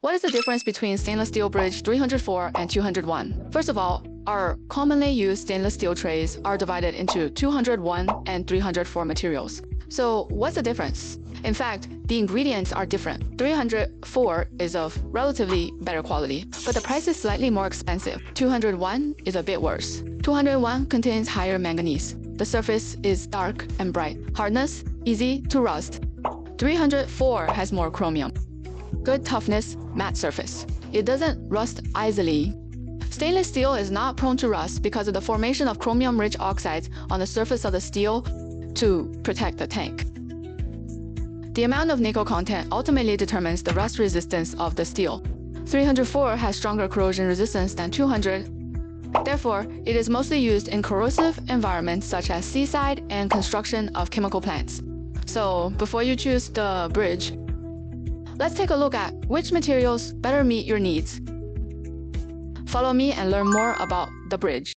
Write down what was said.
What is the difference between stainless steel bridge 304 and 201? First of all, our commonly used stainless steel trays are divided into 201 and 304 materials. So what's the difference? In fact, the ingredients are different. 304 is of relatively better quality, but the price is slightly more expensive. 201 is a bit worse. 201 contains higher manganese. The surface is dark and bright. Hardness, easy to rust. 304 has more chromium. Good toughness, matte surface. It doesn't rust easily. Stainless steel is not prone to rust because of the formation of chromium-rich oxides on the surface of the steel to protect the tank. The amount of nickel content ultimately determines the rust resistance of the steel. 304 has stronger corrosion resistance than 200. Therefore, it is mostly used in corrosive environments such as seaside and construction of chemical plants. So, before you choose the bridge, let's take a look at which materials better meet your needs. Follow me and learn more about the bridge.